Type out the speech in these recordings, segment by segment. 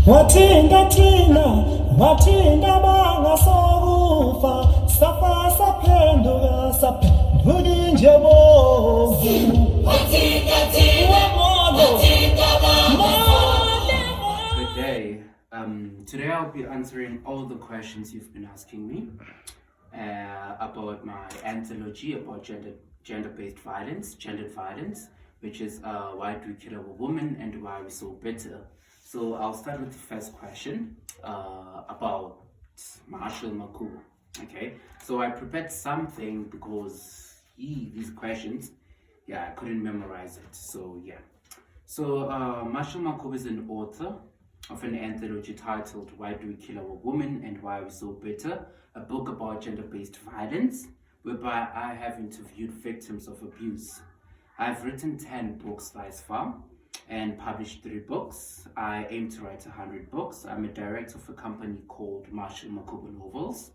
Wathinda thina, wathinda bangasokufa, safa saphenduka saphenduka nje bo. Wathinda thina, wathinda bangasokufa. Good day. Today I'll be answering all the questions you've been asking me about my anthology about gender-based violence, gendered violence, which is why do we kill our women and why are we so bitter? So I'll start with the first question about Marshall Makhubo. Okay, so I prepared something because these questions, I couldn't memorize it. So So Marshall Makhubo is an author of an anthology titled Why Do We Kill Our Women and Why Are We So Bitter? A book about gender-based violence, whereby I have interviewed victims of abuse. I've written 10 books thus far and published 3 books. I aim to write 100 books. I'm a director of a company called Marshall Makhubo Novels,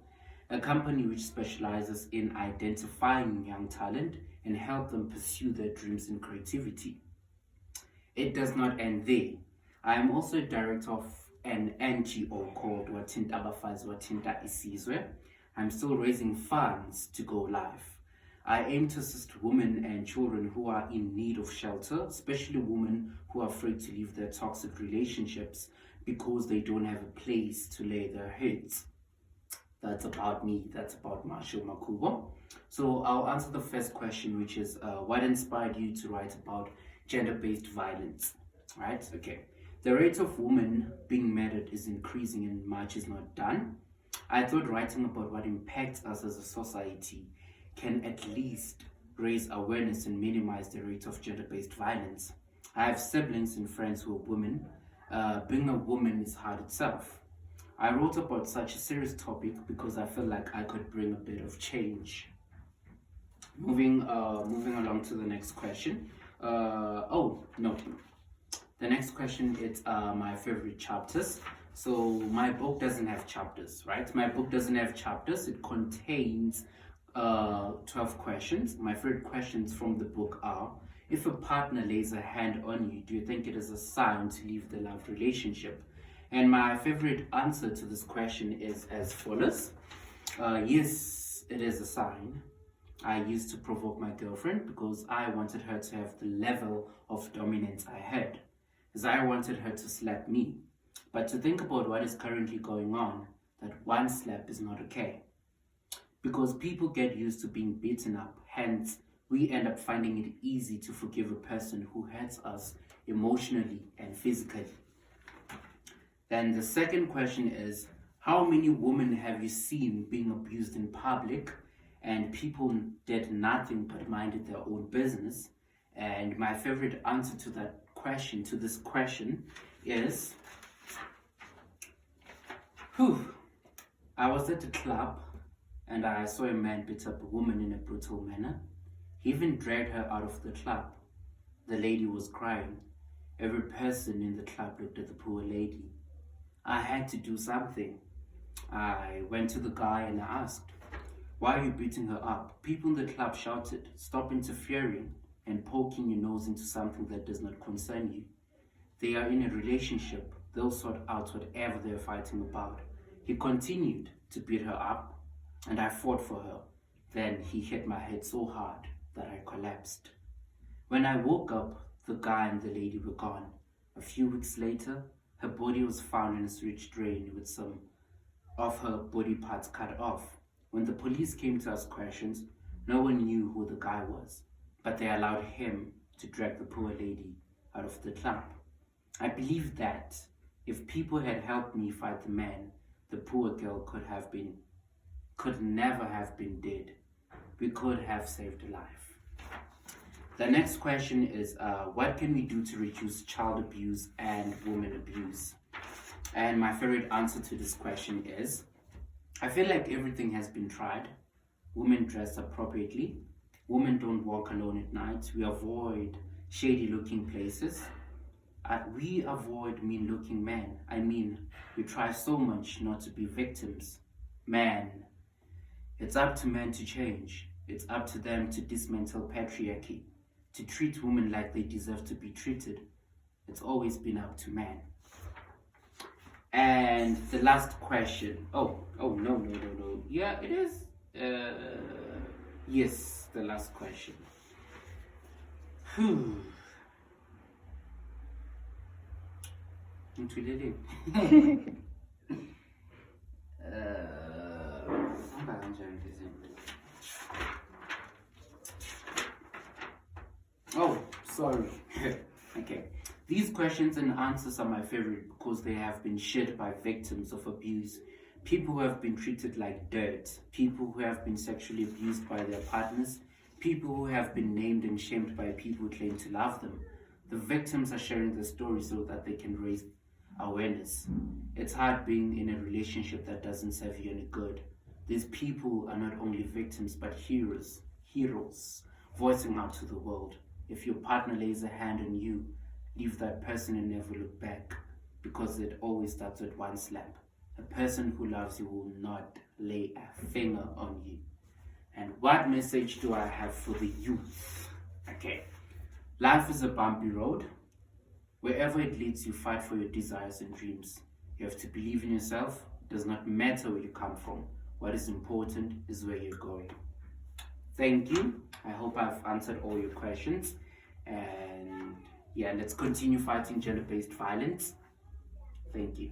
a company which specializes in identifying young talent and help them pursue their dreams and creativity. It does not end there. I am also a director of an NGO called Wathinta Abafazi Wathinta Isizwe. I'm still raising funds to go live. I aim to assist women and children who are in need of shelter, especially women who are afraid to leave their toxic relationships because they don't have a place to lay their heads. That's about me. That's about Marshall Makhubo. So I'll answer the first question, which is what inspired you to write about gender-based violence? Right? Okay. The rate of women being murdered is increasing and much is not done. I thought writing about what impacts us as a society can at least raise awareness and minimize the rate of gender-based violence. I have siblings and friends who are women. Being a woman is hard itself. I wrote about such a serious topic because I felt like I could bring a bit of change. Moving along to the next question. The next question is my favorite chapters. So my book doesn't have chapters, right? My book doesn't have chapters. It contains 12 questions. My favorite questions from the book are: if a partner lays a hand on you, do you think it is a sign to leave the love relationship? And my favorite answer to this question is as follows. Yes, it is a sign. I used to provoke my girlfriend because I wanted her to have the level of dominance I had, as I wanted her to slap me. But to think about what is currently going on, that one slap is not okay. Because people get used to being beaten up, hence we end up finding it easy to forgive a person who hurts us emotionally and physically. Then the second question is, how many women have you seen being abused in public and people did nothing but minded their own business? And my favorite answer to this question is, I was at a club and I saw a man beat up a woman in a brutal manner. He even dragged her out of the club. The lady was crying. Every person in the club looked at the poor lady. I had to do something. I went to the guy and I asked, why are you beating her up? People in the club shouted, stop interfering and poking your nose into something that does not concern you. They are in a relationship. They'll sort out whatever they're fighting about. He continued to beat her up and I fought for her. Then he hit my head so hard that I collapsed. When I woke up, the guy and the lady were gone. A few weeks later, her body was found in a sewage drain with some of her body parts cut off. When the police came to ask questions, no one knew who the guy was, but they allowed him to drag the poor lady out of the club. I believe that if people had helped me fight the man, the poor girl could never have been dead. We could have saved a life. The next question is, what can we do to reduce child abuse and women abuse? And my favorite answer to this question is, I feel like everything has been tried. Women dress appropriately. Women don't walk alone at night. We avoid shady looking places. We avoid mean looking men. We try so much not to be victims. Man, it's up to men to change. It's up to them to dismantle patriarchy, to treat women like they deserve to be treated. It's always been up to men. And the last question. Oh, no. Yeah, it is. Yes, the last question. Ngithuleleni? Hamba kanjani le zinto? Oh, sorry. Okay. These questions and answers are my favorite because they have been shared by victims of abuse, people who have been treated like dirt, people who have been sexually abused by their partners, people who have been named and shamed by people who claim to love them. The victims are sharing their stories so that they can raise awareness. It's hard being in a relationship that doesn't serve you any good. These people are not only victims but heroes, voicing out to the world. If your partner lays a hand on you, leave that person and never look back, because it always starts with one slap. A person who loves you will not lay a finger on you. And what message do I have for the youth? Okay, life is a bumpy road. Wherever it leads you, fight for your desires and dreams. You have to believe in yourself. It does not matter where you come from. What is important is where you're going. Thank you. I hope I've answered all your questions. And yeah, let's continue fighting gender-based violence. Thank you.